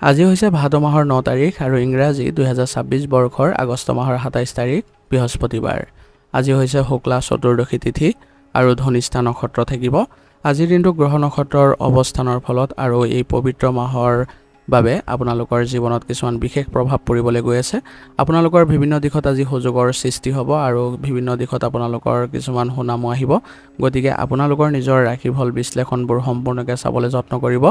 আজি হৈছে ভাদ মাহৰ 9 তাৰিখ আৰু ইংৰাজী 2026 বৰ্ষৰ আগষ্ট মাহৰ 27 তাৰিখ বৃহস্পতিবাৰ। আজি হৈছে শুক্লা চতুৰ্দশী তিথি আৰু ধনিষ্ঠা নক্ষত্ৰ থাকিব। আজিৰ দিনটো গ্ৰহ নক্ষত্ৰৰ অৱস্থানৰ ফলত আৰু এই পবিত্ৰ মাহৰ বাবে আপোনালোকৰ জীৱনত কিছুমান বিশেষ প্ৰভাৱ পৰিবলৈ গৈ আছে। আপোনালোকৰ বিভিন্ন দিশত আজি সুযোগৰ সৃষ্টি হ'ব আৰু বিভিন্ন দিশত আপোনালোকৰ কিছুমান সুনামো আহিব। গতিকে আপোনালোকৰ নিজৰ ৰাশিফল বিশ্লেষণবোৰ সম্পূৰ্ণকৈ চাবলৈ যত্ন কৰিব,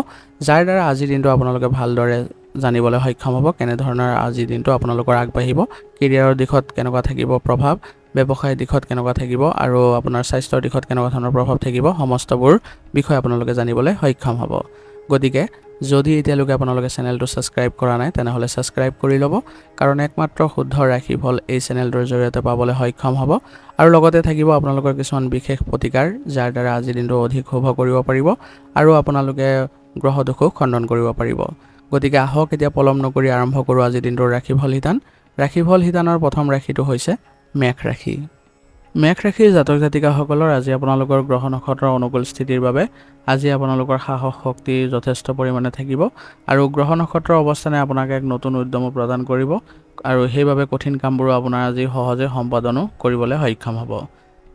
যাৰ দ্বাৰা আজিৰ দিনটো আপোনালোকে ভালদৰে জানিবলৈ সক্ষম হ'ব কেনেধৰণৰ আজিৰ দিনটো আপোনালোকৰ আগবাঢ়িব, কেৰিয়াৰৰ দিশত কেনেকুৱা থাকিব প্ৰভাৱ, ব্যৱসায়িক দিশত কেনেকুৱা থাকিব আৰু আপোনাৰ স্বাস্থ্যৰ দিশত কেনেকুৱা ধৰণৰ প্ৰভাৱ থাকিব, সমস্তবোৰ বিষয়ে আপোনালোকে জানিবলৈ সক্ষম হ'ব। গতিকে যদি এতিয়ালৈকে আপোনালোকে চেনেলটো ছাবস্ক্ৰাইব কৰা নাই তেনেহ'লে ছাবস্ক্ৰাইব কৰি ল'ব, কাৰণ একমাত্ৰ শুদ্ধ ৰাশিফল এই চেনেলটোৰ জৰিয়তে পাবলৈ সক্ষম হ'ব আৰু লগতে থাকিব আপোনালোকৰ কিছুমান বিশেষ প্ৰতিকাৰ, যাৰ দ্বাৰা আজিৰ দিনটো অধিক শুভ কৰিব পাৰিব আৰু আপোনালোকে গ্ৰহ দোষো খণ্ডন কৰিব পাৰিব। গতিকে আহক এতিয়া পলম নকৰি আৰম্ভ কৰোঁ আজিৰ দিনটোৰ ৰাশিফল শিতান। ৰাশিফল শিতানৰ প্ৰথম ৰাশিটো হৈছে মেষ ৰাশি। মেষ ৰাশিৰ জাতক জাতিকাসকলৰ আজি আপোনালোকৰ গ্ৰহ নক্ষত্ৰৰ অনুকূল স্থিতিৰ বাবে আজি আপোনালোকৰ সাহস শক্তি যথেষ্ট পৰিমাণে থাকিব আৰু গ্ৰহ নক্ষত্ৰৰ অৱস্থানে আপোনাক এক নতুন উদ্যমো প্ৰদান কৰিব আৰু সেইবাবে কঠিন কামবোৰো আপোনাৰ আজি সহজে সম্পাদনো কৰিবলৈ সক্ষম হ'ব।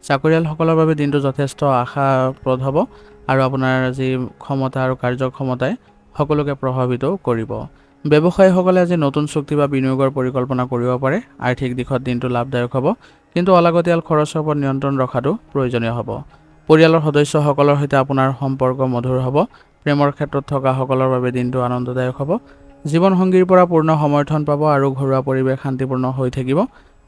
চাকৰিয়ালসকলৰ বাবে দিনটো যথেষ্ট আশাপ্ৰদ হ'ব আৰু আপোনাৰ যি ক্ষমতা আৰু কাৰ্যক্ষমতাই সকলোকে প্ৰভাৱিতও কৰিব। ব্যৱসায়ীসকলে আজি নতুন চুক্তি বা বিনিয়োগৰ পৰিকল্পনা কৰিব পাৰে। আৰ্থিক দিশত দিনটো লাভদায়ক হ'ব, কিন্তু অলাগতিয়াল খৰচৰ ওপৰত নিয়ন্ত্ৰণ ৰখাটো প্ৰয়োজনীয় হ'ব। পৰিয়ালৰ সদস্যসকলৰ সৈতে আপোনাৰ সম্পৰ্ক মধুৰ হ'ব। প্ৰেমৰ ক্ষেত্ৰত থকাসকলৰ বাবে দিনটো আনন্দদায়ক হ'ব। জীৱনসংগীৰ পৰা পূৰ্ণ সমৰ্থন পাব আৰু ঘৰুৱা পৰিৱেশ শান্তিপূৰ্ণ হৈ থাকিব।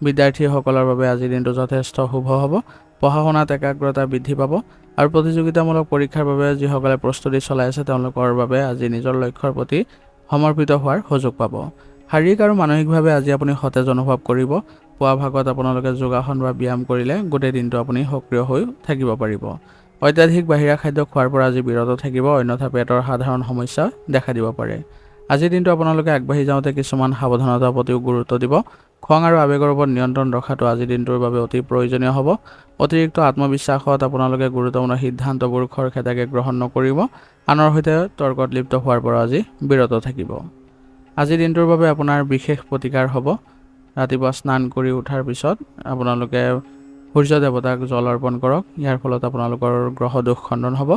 বিদ্যাৰ্থীসকলৰ বাবে আজিৰ দিনটো যথেষ্ট শুভ হ'ব। পঢ়া শুনাত একাগ্ৰতা বৃদ্ধি পাব আৰু প্ৰতিযোগিতামূলক পৰীক্ষাৰ বাবে যিসকলে প্ৰস্তুতি চলাই আছে তেওঁলোকৰ বাবে আজি নিজৰ লক্ষ্যৰ প্ৰতি সমৰ্পিত হোৱাৰ সুযোগ পাব। শাৰীৰিক আৰু মানসিকভাৱে আজি আপুনি সতেজ অনুভৱ কৰিব। পুৱা ভাগত আপোনালোকে যোগাসন বা ব্যায়াম কৰিলে গোটেই দিনটো আপুনি সক্ৰিয় হৈ থাকিব পাৰিব। অত্যাধিক বাহিৰা খাদ্য খোৱাৰ পৰা আজি বিৰত থাকিব, অন্যথা পেটৰ সাধাৰণ সমস্যা দেখা দিব পাৰে। আজিৰ দিনটো আপোনালোকে আগবাঢ়ি যাওঁতে কিছুমান সাৱধানতাৰ প্ৰতিও গুৰুত্ব দিব। খং আৰু আৱেগৰ ওপৰত নিয়ন্ত্ৰণ ৰখাটো আজিৰ দিনটোৰ বাবে অতি প্ৰয়োজনীয় হ'ব। অতিৰিক্ত আত্মবিশ্বাসত আপোনালোকে গুৰুত্বপূৰ্ণ সিদ্ধান্তবোৰ খৰখেদাকে গ্ৰহণ নকৰিব। আনৰ সৈতে তৰ্কত লিপ্ত হোৱাৰ পৰা আজি বিৰত থাকিব। আজিৰ দিনটোৰ বাবে আপোনাৰ বিশেষ প্ৰতিকাৰ হ'ব। ৰাতিপুৱা স্নান কৰি উঠাৰ পিছত আপোনালোকে সূৰ্য দেৱতাক জল অৰ্পণ কৰক। ইয়াৰ ফলত আপোনালোকৰ গ্ৰহ দোষ খণ্ডন হ'ব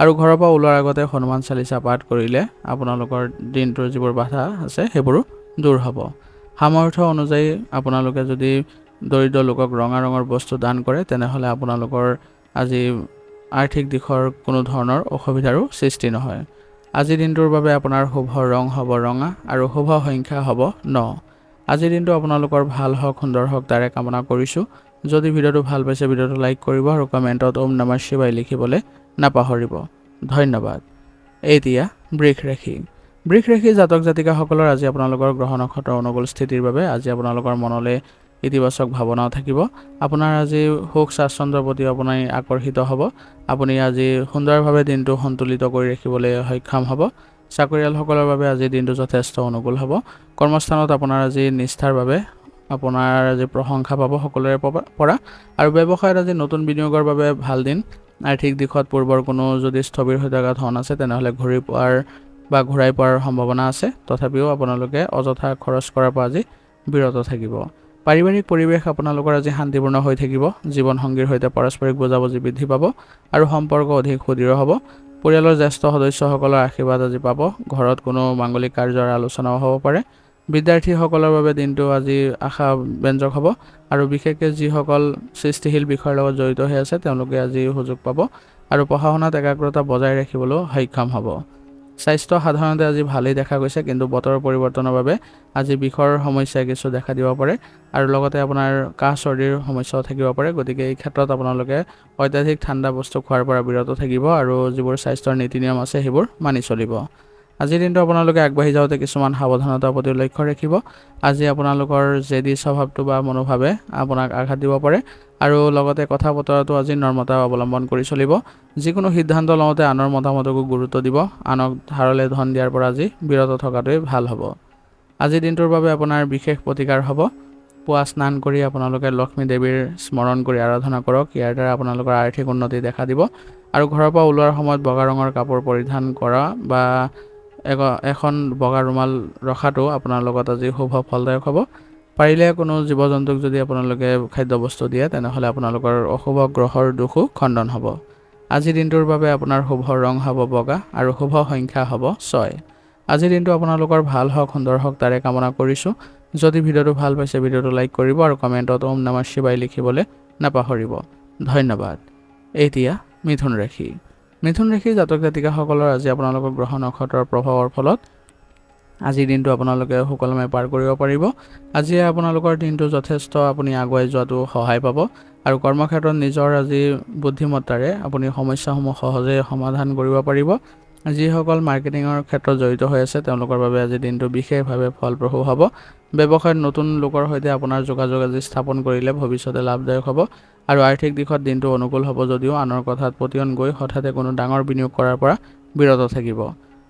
আৰু ঘৰৰ পৰা ওলোৱাৰ আগতে হনুমান চালিচা পাঠ কৰিলে আপোনালোকৰ দিনটোৰ যিবোৰ বাধা আছে সেইবোৰো দূৰ হ'ব। সামৰ্থ্য অনুযায়ী আপোনালোকে যদি দৰিদ্ৰ লোকক ৰঙা ৰঙৰ বস্তু দান কৰে তেনেহ'লে আপোনালোকৰ আজি আৰ্থিক দিশৰ কোনো ধৰণৰ অসুবিধাৰো সৃষ্টি নহয়। আজিৰ দিনটোৰ বাবে আপোনাৰ শুভ ৰং হ'ব ৰঙা আৰু শুভ সংখ্যা হ'ব 9। আজিৰ দিনটো আপোনালোকৰ ভাল হওক সুন্দৰ হওক তাৰে কামনা কৰিছোঁ। যদি ভিডিঅ'টো ভাল পাইছে ভিডিঅ'টো লাইক কৰিব আৰু কমেণ্টত ওম নমঃ শিৱায় লিখিবলৈ নাপাহৰিব। ধন্যবাদ। এতিয়া বৃষ ৰাশি। বৃষ ৰাশিৰ জাতক জাতিকাসকলৰ আজি আপোনালোকৰ গ্ৰহ নক্ষত্ৰৰ অনুকূল স্থিতিৰ বাবে আজি আপোনালোকৰ মনলৈ ইতিবাচক ভাৱনাও থাকিব। আপোনাৰ আজি সুখ স্বাচ্ছন্দ্যৰ প্ৰতি আপুনি আকৰ্ষিত হ'ব। আপুনি আজি সুন্দৰভাৱে দিনটো সন্তুলিত কৰি ৰাখিবলৈ সক্ষম হ'ব। চাকৰিয়ালসকলৰ বাবে আজিৰ দিনটো যথেষ্ট অনুকূল হ'ব। কৰ্মস্থানত আপোনাৰ আজি নিষ্ঠাৰ বাবে আপোনাৰ আজি প্ৰশংসা পাব সকলোৰে পৰা আৰু ব্যৱসায়ত আজি নতুন বিনিয়োগৰ বাবে ভাল দিন। আৰ্থিক দিশত পূৰ্বৰ কোনো যদি স্থবিৰ হৈ থকা ধন আছে তেনেহ'লে ঘূৰাই পোৱাৰ সম্ভাৱনা আছে। তথাপিও আপোনালোকে অযথা খৰচ কৰাৰ পৰা আজি বিৰত থাকিব। পাৰিবাৰিক পৰিৱেশ আপোনালোকৰ আজি শান্তিপূৰ্ণ হৈ থাকিব। জীৱনসংগীৰ সৈতে পাৰস্পৰিক বুজাবুজি বৃদ্ধি পাব আৰু সম্পৰ্ক অধিক সুদৃঢ় হ'ব। পৰিয়ালৰ জ্যেষ্ঠ সদস্যসকলৰ আশীৰ্বাদ আজি পাব। ঘৰত কোনো মাংগলিক কাৰ্যৰ আলোচনাও হ'ব পাৰে। বিদ্যাৰ্থীসকলৰ বাবে দিনটো আজি আশাব্যঞ্জক হ'ব আৰু বিশেষকৈ যিসকল সৃষ্টিশীল বিষয়ৰ লগত জড়িত হৈ আছে তেওঁলোকে আজি সুযোগ পাব আৰু পঢ়া শুনাত একাগ্ৰতা বজাই ৰাখিবলৈও সক্ষম হ'ব। স্বাস্থ্য সাধাৰণতে আজি ভালেই দেখা গৈছে, কিন্তু বতৰৰ পৰিৱৰ্তনৰ বাবে আজি বিষৰ সমস্যাই কিছু দেখা দিব পাৰে আৰু লগতে আপোনাৰ কাহ চৰ্দিৰ সমস্যাও থাকিব পাৰে। গতিকে এই ক্ষেত্ৰত আপোনালোকে অত্যাধিক ঠাণ্ডা বস্তু খোৱাৰ পৰা বিৰত থাকিব আৰু যিবোৰ স্বাস্থ্যৰ নীতি নিয়ম আছে সেইবোৰ মানি চলিব। আজিৰ দিনটো আপোনালোকে আগবাঢ়ি যাওঁতে কিছুমান সাৱধানতাৰ প্ৰতি লক্ষ্য ৰাখিব। আজি আপোনালোকৰ জেদী স্বভাৱটো বা মনোভাৱে আপোনাক আঘাত দিব পাৰে আৰু লগতে কথা বতৰাটো আজি নৰ্মতা অৱলম্বন কৰি চলিব। যিকোনো সিদ্ধান্ত লওঁতে আনৰ মতামতকো গুৰুত্ব দিব। আনক ধাৰলৈ ধন দিয়াৰ পৰা আজি বিৰত থকাটোৱেই ভাল হ'ব। আজিৰ দিনটোৰ বাবে আপোনাৰ বিশেষ প্ৰতিকাৰ হ'ব। পুৱা স্নান কৰি আপোনালোকে লক্ষ্মী দেৱীৰ স্মৰণ কৰি আৰাধনা কৰক। ইয়াৰ দ্বাৰা আপোনালোকৰ আৰ্থিক উন্নতি দেখা দিব আৰু ঘৰৰ পৰা ওলোৱাৰ সময়ত বগা ৰঙৰ কাপোৰ পৰিধান কৰা বা এখন বগা ৰুমাল ৰখাটো আপোনাৰ লগত আজি শুভ ফলদায়ক হ'ব। পাৰিলে কোনো জীৱ জন্তুক যদি আপোনালোকে খাদ্যবস্তু দিয়ে তেনেহ'লে আপোনালোকৰ অশুভ গ্ৰহৰ দোষো খণ্ডন হ'ব। আজিৰ দিনটোৰ বাবে আপোনাৰ শুভ ৰং হ'ব বগা আৰু শুভ সংখ্যা হ'ব 6। আজিৰ দিনটো আপোনালোকৰ ভাল হওক, সুন্দৰ হওক তাৰে কামনা কৰিছোঁ। যদি ভিডিঅ'টো ভাল পাইছে ভিডিঅ'টো লাইক কৰিব আৰু কমেণ্টত ওম নমঃ শিৱায় লিখিবলৈ নাপাহৰিব। ধন্যবাদ। এতিয়া মিথুন ৰাশি। মিথুন ৰাশিৰ জাতক জাতিকাসকলৰ আজি আপোনালোকৰ গ্ৰহ নক্ষত্ৰৰ প্ৰভাৱৰ ফলত আজিৰ দিনটো আপোনালোকে সুকলমে পাৰ কৰিব পাৰিব। আজি আপোনালোকৰ দিনটো যথেষ্ট আপুনি আগুৱাই যোৱাটো সহায় পাব আৰু কৰ্মক্ষেত্ৰত নিজৰ আজি বুদ্ধিমত্তাৰে আপুনি সমস্যাসমূহ সহজে সমাধান কৰিব পাৰিব। যিসকল মাৰ্কেটিঙৰ ক্ষেত্ৰত জড়িত হৈ আছে তেওঁলোকৰ বাবে আজি দিনটো বিশেষভাৱে ফলপ্ৰসূ হ'ব। ব্যৱসায়ত নতুন লোকৰ সৈতে আপোনাৰ যোগাযোগ আজি স্থাপন কৰিলে ভৱিষ্যতে লাভদায়ক হ'ব আৰু আৰ্থিক দিশত দিনটো অনুকূল হ'ব যদিও আনৰ কথাত পতিয়ন গৈ হঠাতে কোনো ডাঙৰ বিনিয়োগ কৰাৰ পৰা বিৰত থাকিব।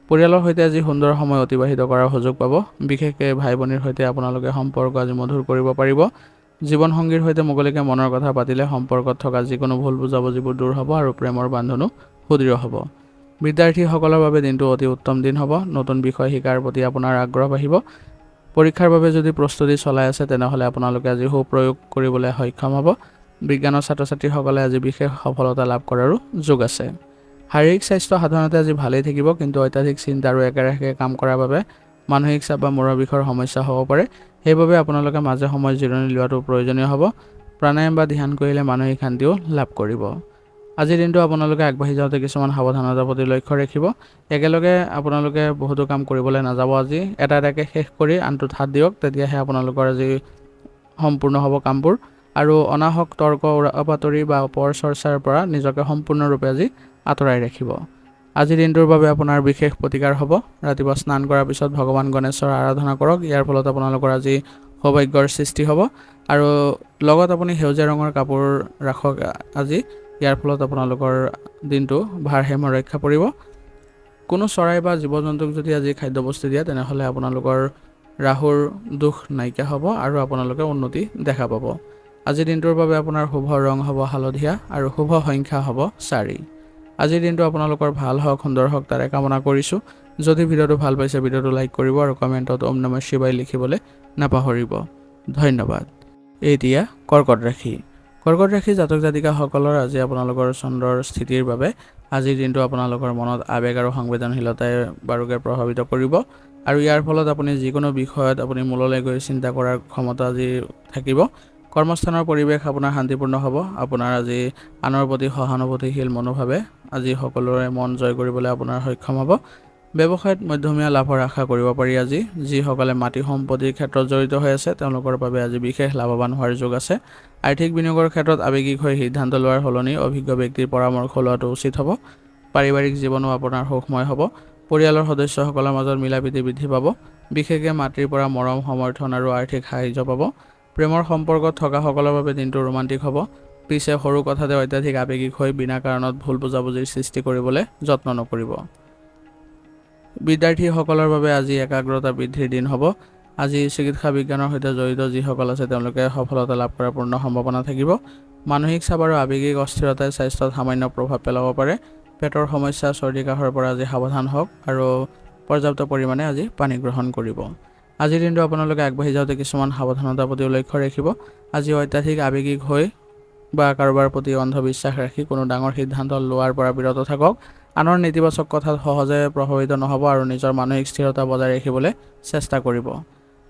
পৰিয়ালৰ সৈতে আজি সুন্দৰ সময় অতিবাহিত কৰাৰ সুযোগ পাব। বিশেষকৈ ভাই ভনীৰ সৈতে আপোনালোকে সম্পৰ্ক আজি মধুৰ কৰিব পাৰিব। জীৱনসংগীৰ সৈতে মুকলিকৈ মনৰ কথা পাতিলে সম্পৰ্কত থকা যিকোনো ভুল বুজাবুজিবোৰ দূৰ হ'ব আৰু প্ৰেমৰ বান্ধনো সুদৃঢ় হ'ব। বিদ্যাৰ্থীসকলৰ বাবে দিনটো অতি উত্তম দিন হ'ব। নতুন বিষয় শিকাৰ প্ৰতি আপোনাৰ আগ্ৰহ বাঢ়িব। পৰীক্ষাৰ বাবে যদি প্ৰস্তুতি চলাই আছে তেনেহ'লে আপোনালোকে আজি সুপ্ৰয়োগ কৰিবলৈ সক্ষম হ'ব। বিজ্ঞানৰ ছাত্ৰ ছাত্ৰীসকলে আজি বিশেষ সফলতা লাভ কৰাৰো যোগ আছে। শাৰীৰিক স্বাস্থ্য সাধাৰণতে আজি ভালেই থাকিব, কিন্তু অত্যাধিক চিন্তা আৰু একেৰাহে কাম কৰাৰ বাবে মানসিক চাপ বা মূৰৰ বিষৰ সমস্যা হ'ব পাৰে। সেইবাবে আপোনালোকে মাজে সময়ে জিৰণি লোৱাটো প্ৰয়োজনীয় হ'ব। প্ৰাণায়াম বা ধ্যান কৰিলে মানসিক শান্তিও লাভ কৰিব। আজিৰ দিনটো আপোনালোকে আগবাঢ়ি যাওঁতে কিছুমান সাৱধানতাৰ প্ৰতি লক্ষ্য ৰাখিব। একেলগে আপোনালোকে বহুতো কাম কৰিবলৈ নাযাব। আজি এটা এটাকৈ শেষ কৰি আনটোত হাত দিয়ক, তেতিয়াহে আপোনালোকৰ আজি সম্পূৰ্ণ হ'ব কামবোৰ। আৰু অনাহক তৰ্ক উৰাবাতৰি বা পৰচৰ্চাৰ পৰা নিজকে সম্পূৰ্ণৰূপে আজি আঁতৰাই ৰাখিব। আজিৰ দিনটোৰ বাবে আপোনাৰ বিশেষ প্ৰতিকাৰ হ'ব। ৰাতিপুৱা স্নান কৰাৰ পিছত ভগৱান গণেশৰ আৰাধনা কৰক। ইয়াৰ ফলত আপোনালোকৰ আজি সৌভাগ্যৰ সৃষ্টি হ'ব আৰু লগত আপুনি সেউজীয়া ৰঙৰ কাপোৰ ৰাখক আজি। ইয়াৰ ফলত আপোনালোকৰ দিনটো ভাৰসাম্য ৰক্ষা পৰিব। কোনো চৰাই বা জীৱ জন্তুক যদি আজি খাদ্যবস্তু দিয়ে তেনেহ'লে আপোনালোকৰ ৰাহুৰ দোষ নাইকিয়া হ'ব আৰু আপোনালোকে উন্নতি দেখা পাব। আজিৰ দিনটোৰ বাবে আপোনাৰ শুভ ৰং হ'ব হালধীয়া আৰু শুভ সংখ্যা হ'ব 4। আজিৰ দিনটো আপোনালোকৰ ভাল হওক, সুন্দৰ হওক তাৰে কামনা কৰিছোঁ। যদি ভিডিঅ'টো ভাল পাইছে ভিডিঅ'টো লাইক কৰিব আৰু কমেণ্টত ওম নমঃ শিৱায় লিখিবলৈ নাপাহৰিব। ধন্যবাদ। এতিয়া কৰ্কট ৰাশি। কৰ্কট ৰাশি জাতক জাতিকাসকলৰ আজি আপোনালোকৰ চন্দ্ৰৰ স্থিতিৰ বাবে আজিৰ দিনটো আপোনালোকৰ মনত আৱেগ আৰু সংবেদনশীলতাই বাৰুকৈ প্ৰভাৱিত কৰিব আৰু ইয়াৰ ফলত আপুনি যিকোনো বিষয়ত আপুনি মূললৈ গৈ চিন্তা কৰাৰ ক্ষমতা আজি থাকিব। কৰ্মস্থানৰ পৰিৱেশ আপোনাৰ শান্তিপূৰ্ণ হ'ব। আপোনাৰ আজি আনৰ প্ৰতি সহানুভূতিশীল মনোভাৱে আজি সকলোৰে মন জয় কৰিবলৈ আপোনাৰ সক্ষম হ'ব। ব্যৱসায়ত মধ্যমীয়া লাভৰ আশা কৰিব পাৰি আজি। যিসকলে মাটি সম্পত্তিৰ ক্ষেত্ৰত জড়িত হৈ আছে তেওঁলোকৰ বাবে আজি বিশেষ লাভৱান হোৱাৰ যোগ আছে। আৰ্থিক বিনিয়োগৰ ক্ষেত্ৰত আৱেগিক হৈ সিদ্ধান্ত লোৱাৰ সলনি অভিজ্ঞ ব্যক্তিৰ পৰামৰ্শ লোৱাটো উচিত হ'ব। পাৰিবাৰিক জীৱনো আপোনাৰ সুখময় হ'ব। পৰিয়ালৰ সদস্যসকলৰ মাজত মিলাপ্ৰীতি বৃদ্ধি পাব। বিশেষকৈ মাতৃৰ পৰা মৰম, সমৰ্থন আৰু আৰ্থিক সাহায্য পাব। প্ৰেমৰ সম্পৰ্কত থকাসকলৰ বাবে দিনটো ৰোমান্টিক হ'ব। পিছে সৰু কথাতে অত্যাধিক আৱেগিক হৈ বিনা কাৰণত ভুল বুজাবুজিৰ সৃষ্টি কৰিবলৈ যত্ন নকৰিব। বিদ্যাৰ্থীসকলৰ বাবে আজি একাগ্ৰতা বৃদ্ধিৰ দিন হ'ব। আজি চিকিৎসা বিজ্ঞানৰ সৈতে জড়িত যিসকল আছে তেওঁলোকে সফলতা লাভ কৰাৰ পূৰ্ণ সম্ভাৱনা থাকিব। মানসিক চাপ আৰু আৱেগিক অস্থিৰতাই স্বাস্থ্যত সামান্য প্ৰভাৱ পেলাব পাৰে। পেটৰ সমস্যা, চৰ্দি কাহৰ পৰা আজি সাৱধান হওক আৰু পৰ্যাপ্ত পৰিমাণে আজি পানী গ্ৰহণ কৰিব। আজিৰ দিনটো আপোনালোকে আগবাঢ়ি যাওঁতে কিছুমান সাৱধানতাৰ প্ৰতি লক্ষ্য ৰাখিব। আজি অত্যাধিক আৱেগিক হৈ বা কাৰোবাৰ প্ৰতি অন্ধবিশ্বাস ৰাখি কোনো ডাঙৰ সিদ্ধান্ত লোৱাৰ পৰা বিৰত থাকক। আনৰ নেতিবাচক কথাত সহজে প্ৰভাৱিত নহ'ব আৰু নিজৰ মানসিক স্থিৰতা বজাই ৰাখিবলৈ চেষ্টা কৰিব।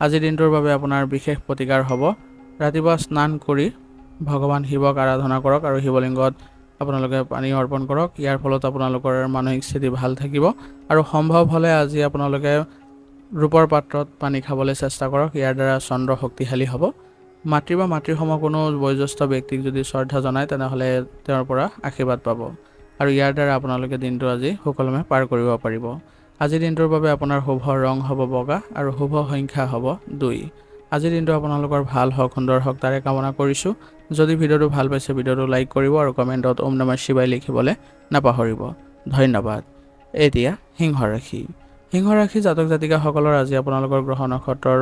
আজিৰ দিনটোৰ বাবে আপোনাৰ বিশেষ প্ৰতিকাৰ হ'ব। ৰাতিপুৱা স্নান কৰি ভগৱান শিৱক আৰাধনা কৰক আৰু শিৱলিংগত আপোনালোকে পানী অৰ্পণ কৰক। ইয়াৰ ফলত আপোনালোকৰ মানসিক স্থিতি ভাল থাকিব আৰু সম্ভৱ হ'লে আজি আপোনালোকে ৰূপৰ পাত্ৰত পানী খাবলৈ চেষ্টা কৰক। ইয়াৰ দ্বাৰা চন্দ্ৰ শক্তিশালী হ'ব। মাতৃ বা মাতৃসম কোনো বয়োজ্যেষ্ঠ ব্যক্তিক যদি শ্ৰদ্ধা জনায় তেনেহ'লে তেওঁৰ পৰা আশীৰ্বাদ পাব আৰু ইয়াৰ দ্বাৰা আপোনালোকে দিনটো আজি সুকলমে পাৰ কৰিব পাৰিব। আজিৰ দিনটোৰ বাবে আপোনাৰ শুভ ৰং হ'ব বগা আৰু শুভ সংখ্যা হ'ব 2। আজিৰ দিনটো আপোনালোকৰ ভাল হওক, সুন্দৰ হওক তাৰে কামনা কৰিছোঁ। যদি ভিডিঅ'টো ভাল পাইছে ভিডিঅ'টো লাইক কৰিব আৰু কমেণ্টত ওম নমঃ শিৱায় লিখিবলৈ নাপাহৰিব। ধন্যবাদ। এতিয়া সিংহ ৰাশি। সিংহ ৰাশি জাতক জাতিকাসকলৰ আজি আপোনালোকৰ গ্ৰহ নক্ষত্ৰৰ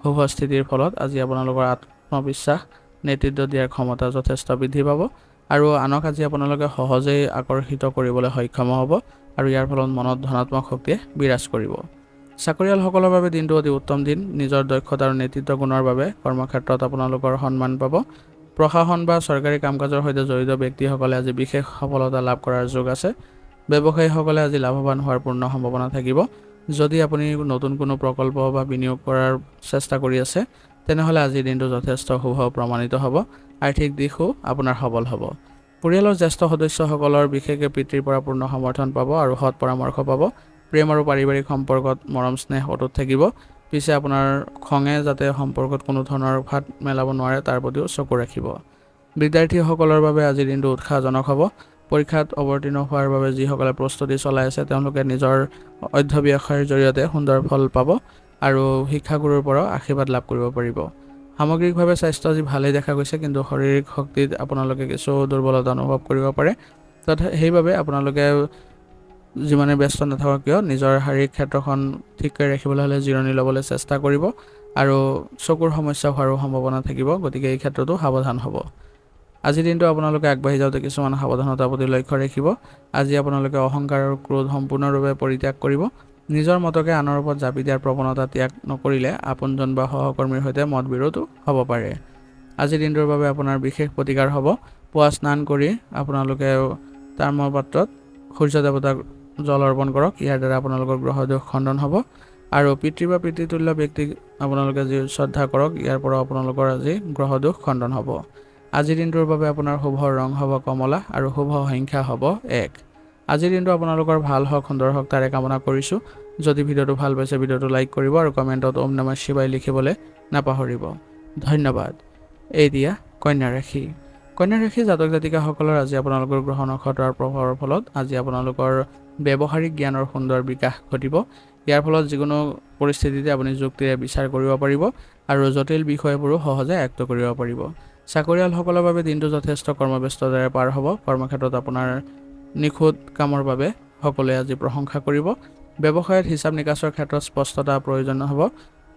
শুভ স্থিতিৰ ফলত আজি আপোনালোকৰ আত্মবিশ্বাস, নেতৃত্ব দিয়াৰ ক্ষমতা যথেষ্ট বৃদ্ধি পাব আৰু আনক আজি আপোনালোকে সহজেই আকৰ্ষিত কৰিবলৈ সক্ষম হ'ব আৰু ইয়াৰ ফলত মনত ধনাত্মক শক্তিয়ে বিৰাজ কৰিব। চাকৰিয়ালসকলৰ বাবে দিনটো অতি উত্তম দিন। নিজৰ দক্ষতা আৰু নেতৃত্ব গুণৰ বাবে কৰ্মক্ষেত্ৰত আপোনালোকৰ সন্মান পাব। প্ৰশাসন বা চৰকাৰী কাম-কাজৰ সৈতে জড়িত ব্যক্তিসকলে আজি বিশেষ সফলতা লাভ কৰাৰ যোগ আছে। ব্যৱসায়ীসকলে আজি লাভৱান হোৱাৰ পূৰ্ণ সম্ভাৱনা থাকিব। যদি আপুনি নতুন কোনো প্ৰকল্প বা বিনিয়োগ কৰাৰ চেষ্টা কৰি আছে, তেনেহ'লে আজিৰ দিনটো যথেষ্ট শুভ প্ৰমাণিত হ'ব। আৰ্থিক দিশো আপোনাৰ সবল হ'ব। পৰিয়ালৰ জ্যেষ্ঠ সদস্যসকলৰ বিশেষকৈ পিতৃৰ পৰা পূৰ্ণ সমৰ্থন পাব আৰু সৎ পৰামৰ্শ পাব। প্ৰেম আৰু পাৰিবাৰিক সম্পৰ্কত মৰম স্নেহ অটুট থাকিব। পিছে আপোনাৰ খঙে যাতে সম্পৰ্কত কোনো ধৰণৰ ফাট মেলাব নোৱাৰে তাৰ প্ৰতিও চকু ৰাখিব। বিদ্যাৰ্থীসকলৰ বাবে আজিৰ দিনটো উৎসাহজনক হ'ব। পৰীক্ষাত অৱতীৰ্ণ হোৱাৰ বাবে যিসকলে প্ৰস্তুতি চলাই আছে তেওঁলোকে নিজৰ অধ্যৱসায়ৰ জৰিয়তে সুন্দৰ ফল পাব আৰু শিক্ষাগুৰুৰ পৰাও আশীৰ্বাদ লাভ কৰিব পাৰিব। সামগ্ৰিকভাৱে স্বাস্থ্য আজি ভালেই দেখা গৈছে, কিন্তু শাৰীৰিক শক্তিত আপোনালোকে কিছু দুৰ্বলতা অনুভৱ কৰিব পাৰে। সেইবাবে আপোনালোকে যিমানে ব্যস্ত নাথাকক কিয় নিজৰ শাৰীৰিক ক্ষেত্ৰখন ঠিক কৰি ৰাখিবলৈ হ'লে জিৰণি ল'বলৈ চেষ্টা কৰিব আৰু চকুৰ সমস্যা হোৱাৰো সম্ভাৱনা থাকিব। গতিকে এই ক্ষেত্ৰতো সাৱধান হ'ব। আজিৰ দিনটো আপোনালোকে আগবাঢ়ি যাওঁতে কিছুমান সাৱধানতাৰ প্ৰতি লক্ষ্য ৰাখিব। আজি আপোনালোকে অহংকাৰ আৰু ক্ৰোধ সম্পূৰ্ণৰূপে পৰিত্যাগ কৰিব। নিজৰ মতকে আনৰ ওপৰত জাপি দিয়াৰ প্ৰৱণতা ত্যাগ নকৰিলে আপোনজন বা সহকৰ্মীৰ সৈতে মতবিৰোধো হ'ব পাৰে। আজিৰ দিনটোৰ বাবে আপোনাৰ বিশেষ প্ৰতিকাৰ হ'ব। পুৱা স্নান কৰি আপোনালোকে তাম্ৰপাত্ৰত সূৰ্য দেৱতাক জল অৰ্পণ কৰক। ইয়াৰ দ্বাৰা আপোনালোকৰ গ্ৰহ দোষ খণ্ডন হ'ব আৰু পিতৃ বা পিতৃতুল্য ব্যক্তিক আপোনালোকে যি শ্ৰদ্ধা কৰক, ইয়াৰ পৰা আপোনালোকৰ আজি গ্ৰহ দোষ খণ্ডন হ'ব। আজিৰ দিনটোৰ বাবে আপোনাৰ শুভ ৰং হ'ব কমলা আৰু শুভ সংখ্যা হ'ব 1। আজিৰ দিনটো আপোনালোকৰ ভাল হওক, সুন্দৰ হওক তাৰে কামনা কৰিছোঁ। যদি ভিডিঅ'টো ভাল পাইছে ভিডিঅ'টো লাইক কৰিব আৰু কমেণ্টত ওম নমঃ শিৱায় লিখিবলৈ নাপাহৰিব। ধন্যবাদ। এতিয়া কন্যা ৰাশি। কন্যা ৰাশি জাতক জাতিকাসকলৰ আজি আপোনালোকৰ গ্ৰহ নক্ষত্ৰৰ প্ৰভাৱৰ ফলত আজি আপোনালোকৰ ব্যৱহাৰিক জ্ঞানৰ সুন্দৰ বিকাশ ঘটিব। ইয়াৰ ফলত যিকোনো পৰিস্থিতিতে আপুনি যুক্তিৰে বিচাৰ কৰিব পাৰিব আৰু জটিল বিষয়বোৰো সহজে আয়ত্ত কৰিব পাৰিব। চাকৰিয়ালসকলৰ বাবে দিনটো যথেষ্ট কৰ্মব্যস্ততাৰে পাৰ হ'ব। কৰ্মক্ষেত্ৰত আপোনাৰ নিখুঁত কামৰ বাবে সকলোৱে আজি প্ৰশংসা কৰিব। ব্যৱসায়ত হিচাপ নিকাচৰ ক্ষেত্ৰত স্পষ্টতা প্ৰয়োজন হ'ব।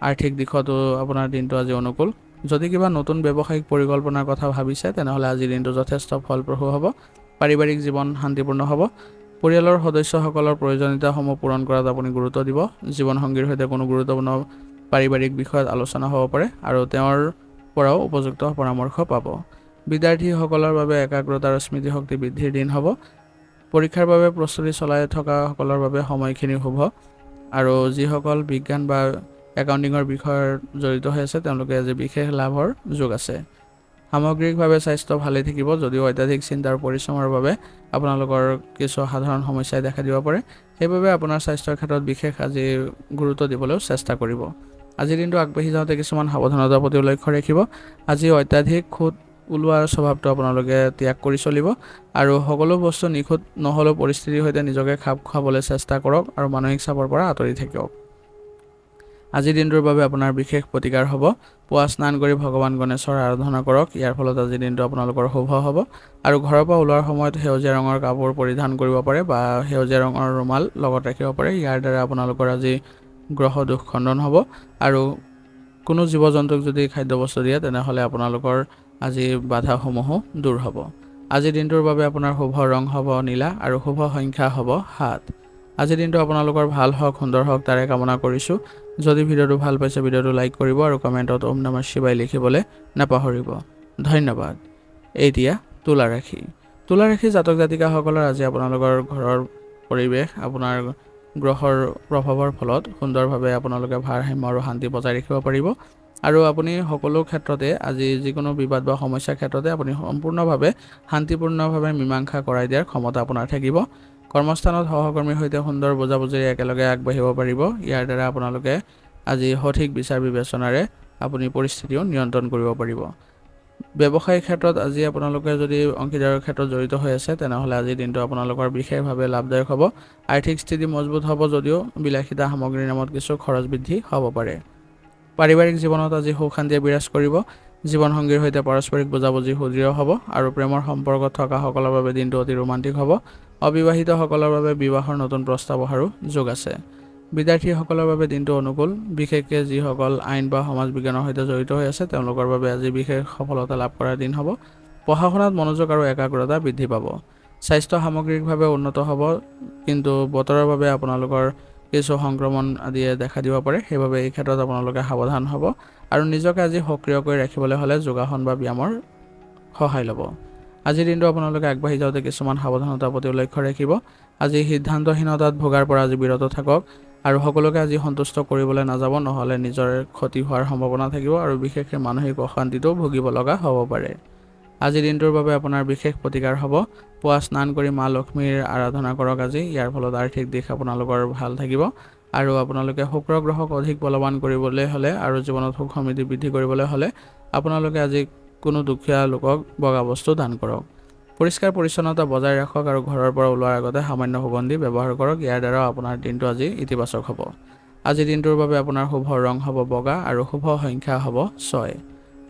আৰ্থিক দিশতো আপোনাৰ দিনটো আজি অনুকূল। যদি কিবা নতুন ব্যৱসায়িক পৰিকল্পনাৰ কথা ভাবিছে তেনেহ'লে আজিৰ দিনটো যথেষ্ট ফলপ্ৰসূ হ'ব। পাৰিবাৰিক জীৱন শান্তিপূৰ্ণ হ'ব। পৰিয়ালৰ সদস্যসকলৰ প্ৰয়োজনীয়তাসমূহ পূৰণ কৰাত আপুনি গুৰুত্ব দিব। জীৱনসংগীৰ সৈতে কোনো গুৰুত্বপূৰ্ণ পাৰিবাৰিক বিষয়ত আলোচনা হ'ব পাৰে আৰু তেওঁৰ পৰাও উপযুক্ত পৰামৰ্শ পাব। বিদ্যাৰ্থীসকলৰ বাবে একাগ্ৰতা আৰু স্মৃতিশক্তি বৃদ্ধিৰ দিন হ'ব। পৰীক্ষাৰ বাবে প্ৰস্তুতি চলাই থকাসকলৰ বাবে সময়খিনি শুভ আৰু যিসকল বিজ্ঞান বা একাউণ্টিঙৰ বিষয়ত জড়িত হৈ আছে তেওঁলোকে আজি বিশেষ লাভৰ যোগ আছে। সামগ্ৰিকভাৱে স্বাস্থ্য ভালেই থাকিব, যদিও অত্যাধিক চিন্তা আৰু পৰিশ্ৰমৰ বাবে আপোনালোকৰ কিছু সাধাৰণ সমস্যাই দেখা দিব পাৰে। সেইবাবে আপোনাৰ স্বাস্থ্যৰ ক্ষেত্ৰত বিশেষ আজি গুৰুত্ব দিবলৈও চেষ্টা কৰিব। আজিৰ দিনটো আগবাঢ়ি যাওঁতে কিছুমান সাৱধানতাৰ প্ৰতি লক্ষ্য ৰাখিব। আজি অত্যাধিক খুঁত ওলোৱাৰ স্বভাৱটো আপোনালোকে ত্যাগ কৰি চলিব আৰু সকলো বস্তু নিখুঁত নহ'লেও পৰিস্থিতিৰ সৈতে নিজকে খাপ খুৱাবলৈ চেষ্টা কৰক আৰু মানসিক চাপৰ পৰা আঁতৰি থাকক। আজিৰ দিনটোৰ বাবে আপোনাৰ বিশেষ প্ৰতিকাৰ হ'ব। পুৱা স্নান কৰি ভগৱান গণেশৰ আৰাধনা কৰক। ইয়াৰ ফলত আজিৰ দিনটো আপোনালোকৰ শুভ হ'ব আৰু ঘৰৰ পৰা ওলোৱাৰ সময়ত সেউজীয়া ৰঙৰ কাপোৰ পৰিধান কৰিব পাৰে বা সেউজীয়া ৰঙৰ ৰুমাল লগত ৰাখিব পাৰে। ইয়াৰ দ্বাৰা আপোনালোকৰ আজি গ্ৰহ দোষ খণ্ডন হ'ব আৰু কোনো জীৱ জন্তুক যদি খাদ্যবস্তু দিয়ে তেনেহ'লে আপোনালোকৰ আজি বাধাসমূহো দূৰ হ'ব। আজিৰ দিনটোৰ বাবে আপোনাৰ শুভ ৰং হ'ব নীলা আৰু শুভ সংখ্যা হ'ব 7। আজিৰ দিনটো আপোনালোকৰ ভাল হওক, সুন্দৰ হওক তাৰে কামনা কৰিছোঁ। যদি ভিডিঅ'টো ভাল পাইছে ভিডিঅ'টো লাইক কৰিব আৰু কমেণ্টত ওম নমঃ শিৱায় লিখিবলৈ নাপাহৰিব। ধন্যবাদ। এতিয়া তুলা ৰাশি। তুলা ৰাশি জাতক জাতিকাসকলৰ আজি আপোনালোকৰ ঘৰৰ পৰিৱেশ আপোনাৰ গ্ৰহৰ প্ৰভাৱৰ ফলত সুন্দৰভাৱে আপোনালোকে ভাৰসাম্য আৰু শান্তি বজাই ৰাখিব পাৰিব আৰু আপুনি সকলো ক্ষেত্ৰতে আজি যিকোনো বিবাদ বা সমস্যাৰ ক্ষেত্ৰতে আপুনি সম্পূৰ্ণভাৱে শান্তিপূৰ্ণভাৱে মীমাংসা কৰাই দিয়াৰ ক্ষমতা আপোনাৰ থাকিব। কৰ্মস্থানত সহকৰ্মীৰ সৈতে সুন্দৰ বুজাবুজিৰে একেলগে আগবাঢ়িব পাৰিব। ইয়াৰ দ্বাৰা আপোনালোকে আজি সঠিক বিচাৰ বিবেচনাৰে আপুনি পৰিস্থিতিও নিয়ন্ত্ৰণ কৰিব পাৰিব। ব্যৱসায়িক ক্ষেত্ৰত আজি আপোনালোকে যদি অংশীদাৰৰ ক্ষেত্ৰত জড়িত হৈ আছে তেনেহ'লে আজিৰ দিনটো আপোনালোকৰ বিশেষভাৱে লাভদায়ক হ'ব। আৰ্থিক স্থিতি মজবুত হ'ব যদিও বিলাসিতা সামগ্ৰীৰ নামত কিছু খৰচ বৃদ্ধি হ'ব পাৰে। পাৰিবাৰিক জীৱনত আজি সুখ শান্তিয়ে বিৰাজ কৰিব। জীৱনসংগীৰ সৈতে পাৰস্পৰিক বুজাবুজি সুদৃঢ় হ'ব আৰু প্ৰেমৰ সম্পৰ্কত থকাসকলৰ বাবে দিনটো অতি ৰোমান্টিক হ'ব। অবিবাহিতসকলৰ বাবে বিবাহৰ নতুন প্ৰস্তাৱ অহাৰো যোগ আছে। বিদ্যাৰ্থীসকলৰ বাবে দিনটো অনুকূল, বিশেষকৈ যিসকল আইন বা সমাজ বিজ্ঞানৰ সৈতে জড়িত হৈ আছে তেওঁলোকৰ বাবে আজি বিশেষ সফলতা লাভ কৰাৰ দিন হ'ব। পঢ়া শুনাত মনোযোগ আৰু একাগ্ৰতা বৃদ্ধি পাব। স্বাস্থ্য সামগ্ৰিকভাৱে উন্নত হ'ব, কিন্তু বতৰৰ বাবে আপোনালোকৰ কিছু সংক্ৰমণ আদিয়ে দেখা দিব পাৰে। সেইবাবে এই ক্ষেত্ৰত আপোনালোকে সাৱধান হ'ব আৰু নিজকে আজি সক্ৰিয় কৰি ৰাখিবলৈ হ'লে যোগাসন বা ব্যায়ামৰ সহায় ল'ব। আজিৰ দিনটো আপোনালোকে আগবাঢ়ি যাওঁতে কিছুমান সাৱধানতাৰ প্ৰতি লক্ষ্য ৰাখিব। আজি সিদ্ধান্তহীনতাত ভোগাৰ পৰা আজি বিৰত থাকক আৰু সকলোকে আজি সন্তুষ্ট কৰিবলৈ নাযাব, নহ'লে নিজৰ ক্ষতি হোৱাৰ সম্ভাৱনা থাকিব আৰু বিশেষকৈ মানসিক অশান্তিটো ভুগিব লগা হ'ব পাৰে। আজিৰ দিনটোৰ বাবে আপোনাৰ বিশেষ প্ৰতিকাৰ হ'ব। পুৱা স্নান কৰি মা লক্ষ্মীৰ আৰাধনা কৰক আজি। ইয়াৰ ফলত আৰ্থিক দিশ আপোনালোকৰ ভাল থাকিব আৰু আপোনালোকে শুক্ৰ গ্ৰহক অধিক বলৱান কৰিবলৈ হ'লে আৰু জীৱনত সুখ সমৃদ্ধি বৃদ্ধি কৰিবলৈ হ'লে আপোনালোকে আজি কোনো দুখীয়া লোকক বগা বস্তু দান কৰক। পৰিষ্কাৰ পৰিচ্ছন্নতা বজাই ৰাখক আৰু ঘৰৰ পৰা ওলোৱাৰ আগতে সামান্য সুগন্ধি ব্যৱহাৰ কৰক। ইয়াৰ দ্বাৰা আপোনাৰ দিনটো আজি ইতিবাচক হ'ব। আজিৰ দিনটোৰ বাবে আপোনাৰ শুভ ৰং হ'ব বগা আৰু শুভ সংখ্যা হ'ব 6।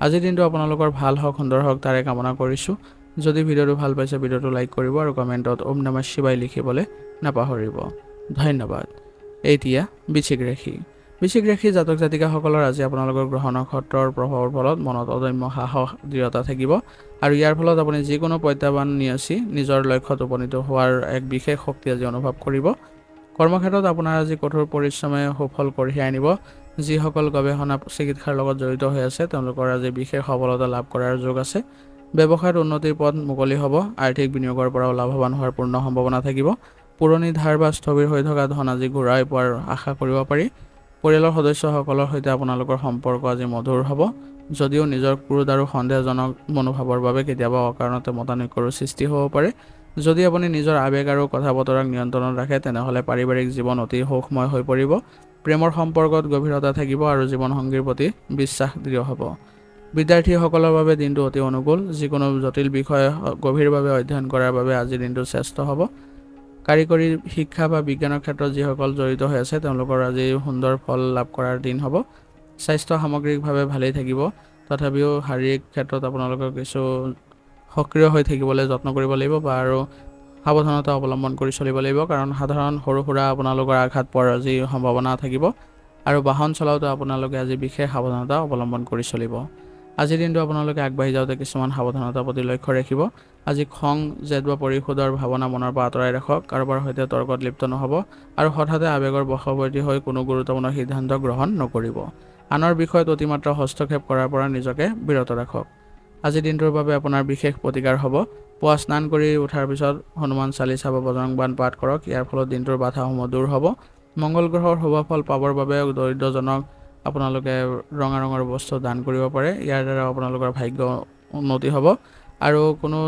আজিৰ দিনটো আপোনালোকৰ ভাল হওক, সুন্দৰ হওক তাৰে কামনা কৰিছোঁ। যদি ভিডিঅ'টো ভাল পাইছে ভিডিঅ'টো লাইক কৰিব আৰু কমেণ্টত ওম নমঃ শিৱায় লিখিবলৈ নাপাহৰিব। ধন্যবাদ। এতিয়া বৃশ্চিক ৰাশি জাতক জাতিকাসকলৰ আজি আপোনালোকৰ গ্ৰহ নক্ষত্ৰৰ প্ৰভাৱৰ ফলত মনত অদম্য সাহস দৃঢ়তা থাকিব আৰু ইয়াৰ ফলত আপুনি যিকোনো প্ৰত্যাহ্বান নেওচি নিজৰ লক্ষ্যত উপনীত হোৱাৰ এক বিশেষ শক্তি আজি অনুভৱ কৰিব। কৰ্মক্ষেত্ৰত আপোনাৰ আজি কঠোৰ পৰিশ্ৰমে সুফল কঢ়িয়াই আনিব। যিসকল গৱেষণা চিকিৎসাৰ লগত জড়িত হৈ আছে তেওঁলোকৰ আজি বিশেষ সফলতা লাভ কৰাৰ যোগ আছে। ব্যৱসায়ত উন্নতিৰ পথ মুকলি হ'ব। আৰ্থিক বিনিয়োগৰ পৰাও লাভৱান হোৱাৰ পূৰ্ণ সম্ভাৱনা থাকিব। পুৰণি ধাৰ বা স্থবিৰ হৈ থকা ধন আজি ঘূৰাই পোৱাৰ আশা কৰিব পাৰি। পৰিয়ালৰ সদস্যসকলৰ সৈতে আপোনালোকৰ সম্পৰ্ক আজি মধুৰ হ'ব। যদিও নিজৰ ক্ৰোধ আৰু সন্দেহজনক মনোভাৱৰ বাবে কেতিয়াবা অকাৰণতে মতানৈক্যৰো সৃষ্টি হ'ব পাৰে। যদি আপুনি নিজৰ আৱেগ আৰু কথা বতৰাক নিয়ন্ত্ৰণত ৰাখে তেনেহ'লে পাৰিবাৰিক জীৱন অতি সুখময় হৈ পৰিব। প্ৰেমৰ সম্পৰ্কত গভীৰতা থাকিব আৰু জীৱনসংগীৰ প্ৰতি বিশ্বাস দৃঢ় হ'ব। বিদ্যাৰ্থীসকলৰ বাবে দিনটো অতি অনুকূল। যিকোনো জটিল বিষয় গভীৰভাৱে অধ্যয়ন কৰাৰ বাবে আজিৰ দিনটো শ্ৰেষ্ঠ হ'ব। কাৰিকৰী শিক্ষা বা বিজ্ঞানৰ ক্ষেত্ৰত যিসকল জড়িত হৈ আছে তেওঁলোকৰ আজি সুন্দৰ ফল লাভ কৰাৰ দিন হ'ব। স্বাস্থ্য সামগ্ৰিকভাৱে ভালেই থাকিব, তথাপিও শাৰীৰিক ক্ষেত্ৰত আপোনালোকৰ কিছু সক্ৰিয় হৈ থাকিবলৈ যত্ন কৰিব লাগিব বা আৰু সাৱধানতা অৱলম্বন কৰি চলিব লাগিব, কাৰণ সাধাৰণ সৰু সুৰা আপোনালোকৰ আঘাত পোৱাৰ আজি সম্ভাৱনা থাকিব আৰু বাহন চলাওঁতে আপোনালোকে আজি বিশেষ সাৱধানতা অৱলম্বন কৰি চলিব। আজিৰ দিনটো আপোনালোকে আগবাঢ়ি যাওঁতে কিছুমান সাৱধানতাৰ প্ৰতি লক্ষ্য ৰাখিব। আজি খং, জেদ বা পৰিশোধৰ ভাৱনা মনৰ পৰা আঁতৰাই ৰাখক। কাৰোবাৰ সৈতে তৰ্কত লিপ্ত নহ'ব আৰু হঠাতে আৱেগৰ বশৱৰ্তী হৈ কোনো গুৰুত্বপূৰ্ণ সিদ্ধান্ত গ্ৰহণ নকৰিব। আনৰ বিষয়ত অতিমাত্ৰা হস্তক্ষেপ কৰাৰ পৰা নিজকে বিৰত ৰাখক। আজিৰ দিনটোৰ বাবে আপোনাৰ বিশেষ প্ৰতিকাৰ হ'ব। পুৱা স্নান কৰি উঠাৰ পিছত হনুমান চালিচা বা বজৰংবাণ পাঠ কৰক। ইয়াৰ ফলত দিনটোৰ বাধাসমূহ দূৰ হ'ব। মংগল গ্ৰহৰ শুভ ফল পাবৰ বাবে দৰিদ্ৰজনক আপোনালোকে ৰঙা ৰঙৰ বস্তু দান কৰিব পাৰে। ইয়াৰ দ্বাৰা আপোনালোকৰ ভাগ্য উন্নতি হ'ব আৰু কোনো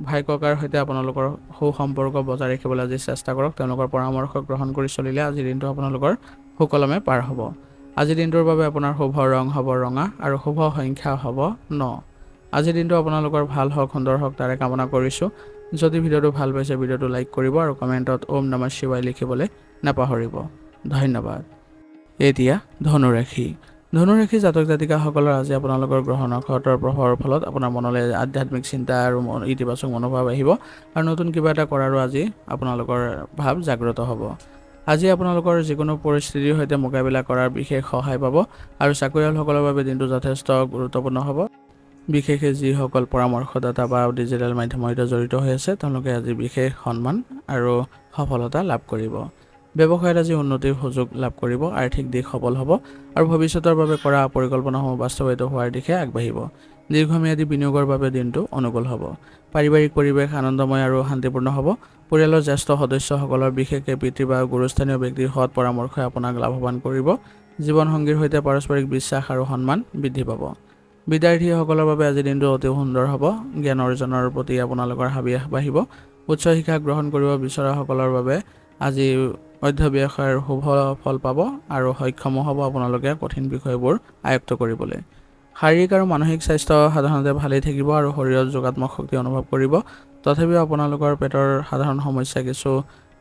ভাই ককাৰ সৈতে আপোনালোকৰ সুসম্পৰ্ক বজাই ৰাখিবলৈ আজি চেষ্টা কৰক। তেওঁলোকৰ পৰামৰ্শ গ্ৰহণ কৰি চলিলে আজিৰ দিনটো আপোনালোকৰ সুকলমে পাৰ হ'ব। আজিৰ দিনটোৰ বাবে আপোনাৰ শুভ ৰং হ'ব ৰঙা আৰু শুভ সংখ্যা হ'ব 9। আজিৰ দিনটো আপোনালোকৰ ভাল হওক, সুন্দৰ হওক তাৰে কামনা কৰিছোঁ। যদি ভিডিঅ'টো ভাল পাইছে ভিডিঅ'টো লাইক কৰিব আৰু কমেণ্টত ওম নমঃ শিৱায় লিখিবলৈ নাপাহৰিব। ধন্যবাদ। এতিয়া ধনুৰাশি জাতক জাতিকাসকলৰ আজি আপোনালোকৰ গ্ৰহ নক্ষত্ৰৰ প্ৰভাৱৰ ফলত আপোনাৰ মনলৈ আধ্যাত্মিক চিন্তা আৰু ইতিবাচক মনোভাৱ আহিব আৰু নতুন কিবা এটা কৰাৰো আজি আপোনালোকৰ ভাৱ জাগ্ৰত হ'ব। আজি আপোনালোকৰ যিকোনো পৰিস্থিতিৰ সৈতে মোকাবিলা কৰাৰ বিশেষ সহায় পাব আৰু চাকৰিয়ালসকলৰ বাবে দিনটো যথেষ্ট গুৰুত্বপূৰ্ণ হ'ব। বিশেষকৈ যিসকল পৰামৰ্শদাতা বা ডিজিটেল মাধ্যমৰ সৈতে জড়িত হৈ আছে তেওঁলোকে আজি বিশেষ সন্মান আৰু সফলতা লাভ কৰিব। ব্যৱসায়ত আজি উন্নতিৰ সুযোগ লাভ কৰিব। আৰ্থিক দিশ সবল হ'ব আৰু ভৱিষ্যতৰ বাবে কৰা পৰিকল্পনাসমূহ বাস্তৱায়িত হোৱাৰ দিশে আগবাঢ়িব। দীৰ্ঘম্যাদী বিনিয়োগৰ বাবে দিনটো অনুকূল হ'ব। পাৰিবাৰিক পৰিৱেশ আনন্দময় আৰু শান্তিপূৰ্ণ হ'ব। পৰিয়ালৰ জ্যেষ্ঠ সদস্যসকলৰ বিশেষকৈ পিতৃ বা গুৰুস্থানীয় ব্যক্তিৰ সৎ পৰামৰ্শই আপোনাক লাভৱান কৰিব। জীৱনসংগীৰ সৈতে পাৰস্পৰিক বিশ্বাস আৰু সন্মান বৃদ্ধি পাব। বিদ্যাৰ্থীসকলৰ বাবে আজিৰ দিনটো অতি সুন্দৰ হ'ব। জ্ঞান অৰ্জনৰ প্ৰতি আপোনালোকৰ হাবিয়াস বাঢ়িব। উচ্চ শিক্ষা গ্ৰহণ কৰিব বিচৰাসকলৰ বাবে আজি অধ্যৱসায়ৰ শুভ ফল পাব আৰু সক্ষমো হ'ব আপোনালোকে কঠিন বিষয়বোৰ আয়ত্ত কৰিবলৈ। শাৰীৰিক আৰু মানসিক স্বাস্থ্য সাধাৰণতে ভালেই থাকিব আৰু শৰীৰত যোগাত্মক শক্তি অনুভৱ কৰিব। তথাপিও আপোনালোকৰ পেটৰ সাধাৰণ সমস্যা কিছু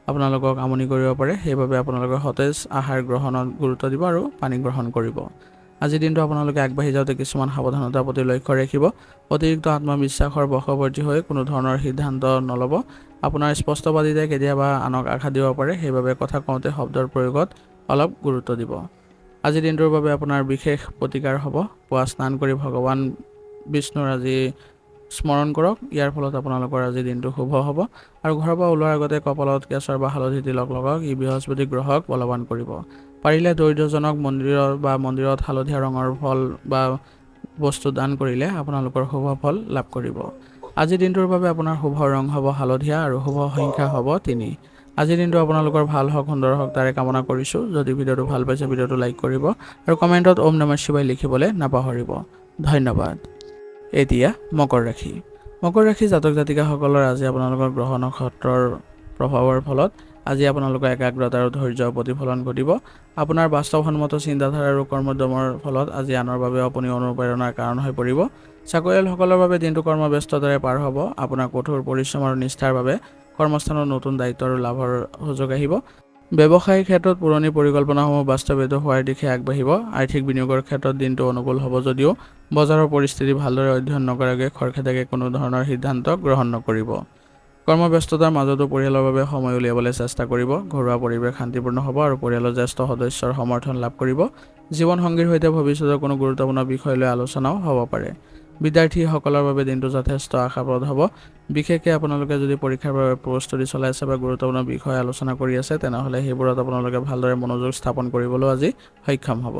আপোনালোকক আমনি কৰিব পাৰে। সেইবাবে আপোনালোকে সতেজ আহাৰ গ্ৰহণত গুৰুত্ব দিব আৰু পানী গ্ৰহণ কৰিব। আজিৰ দিনটো আপোনালোকে আগবাঢ়ি যাওঁতে কিছুমান সাৱধানতাৰ প্ৰতি লক্ষ্য ৰাখিব। অতিৰিক্ত আত্মবিশ্বাসৰ বশৱৰ্তী হৈ কোনো ধৰণৰ সিদ্ধান্ত নল'ব। আপোনাৰ স্পষ্টবাদিতাই কেতিয়াবা আনক আঘাত দিব পাৰে। সেইবাবে কথা কওঁতে শব্দৰ প্ৰয়োগত অলপ গুৰুত্ব দিব। আজিৰ দিনটোৰ বাবে আপোনাৰ বিশেষ প্ৰতিকাৰ হ'ব। পুৱা স্নান কৰি ভগৱান বিষ্ণুৰ আজি স্মৰণ কৰক। ইয়াৰ ফলত আপোনালোকৰ আজি দিনটো শুভ হ'ব। আৰু ঘৰৰ পৰা ওলোৱাৰ আগতে কপালত কেশৰ বা হালধি তিলক লগাওক। ই বৃহস্পতি গ্ৰহক বলৱান কৰিব। পাৰিলে দৰিদ্ৰজনক মন্দিৰত হালধীয়া ৰঙৰ ফল বা বস্তু দান কৰিলে আপোনালোকৰ শুভ ফল লাভ কৰিব। আজিৰ দিনটোৰ বাবে আপোনাৰ শুভ ৰং হ'ব হালধীয়া আৰু শুভ সংখ্যা হ'ব 3। আজিৰ দিনটো আপোনালোকৰ ভাল হওক, সুন্দৰ হওক তাৰে কামনা কৰিছোঁ। যদি ভিডিঅ'টো ভাল পাইছে ভিডিঅ'টো লাইক কৰিব আৰু কমেণ্টত ওম নমঃ শিৱায় লিখিবলৈ নাপাহৰিব। ধন্যবাদ। এতিয়া মকৰ ৰাশি। মকৰ ৰাশি জাতক জাতিকাসকলৰ আজি আপোনালোকৰ গ্ৰহ নক্ষত্ৰৰ প্ৰভাৱৰ ফলত আজি আপোনালোকৰ একাগ্ৰতা আৰু ধৈৰ্য্য প্ৰতিফলন ঘটিব। আপোনাৰ বাস্তৱসন্মত চিন্তাধাৰা আৰু কৰ্মোদ্যমৰ ফলত আজি আনৰ বাবে আপুনি অনুপ্ৰেৰণাৰ কাৰণ হৈ পৰিব। চাকৰিয়ালসকলৰ বাবে দিনটো কৰ্মব্যস্ততাৰে পাৰ হ'ব। আপোনাৰ কঠোৰ পৰিশ্ৰম আৰু নিষ্ঠাৰ বাবে কৰ্মস্থানত নতুন দায়িত্ব আৰু লাভৰ সুযোগ আহিব। ব্যৱসায়িক ক্ষেত্ৰত পুৰণি পৰিকল্পনাসমূহ বাস্তৱায়িত হোৱাৰ দিশে আগবাঢ়িব। আৰ্থিক বিনিয়োগৰ ক্ষেত্ৰত দিনটো অনুকূল হ'ব যদিও বজাৰৰ পৰিস্থিতি ভালদৰে অধ্যয়ন নকৰাকৈ খৰখেদাকে কোনো ধৰণৰ সিদ্ধান্ত গ্ৰহণ নকৰিব। কৰ্মব্যস্ততাৰ মাজতো পৰিয়ালৰ বাবে সময় উলিয়াবলৈ চেষ্টা কৰিব। ঘৰুৱা পৰিৱেশ শান্তিপূৰ্ণ হ'ব আৰু পৰিয়ালৰ জ্যেষ্ঠ সদস্যৰ সমৰ্থন লাভ কৰিব। জীৱনসংগীৰ সৈতে ভৱিষ্যতৰ কোনো গুৰুত্বপূৰ্ণ বিষয় লৈ আলোচনাও হ'ব পাৰে। বিদ্যাৰ্থীসকলৰ বাবে দিনটো যথেষ্ট আশাপ্ৰদ হ'ব। বিশেষকৈ আপোনালোকে যদি পৰীক্ষাৰ বাবে প্ৰস্তুতি চলাই আছে বা গুৰুত্বপূৰ্ণ বিষয় আলোচনা কৰি আছে তেনেহ'লে সেইবোৰত আপোনালোকে ভালদৰে মনোযোগ স্থাপন কৰিবলৈ আজি সক্ষম হ'ব।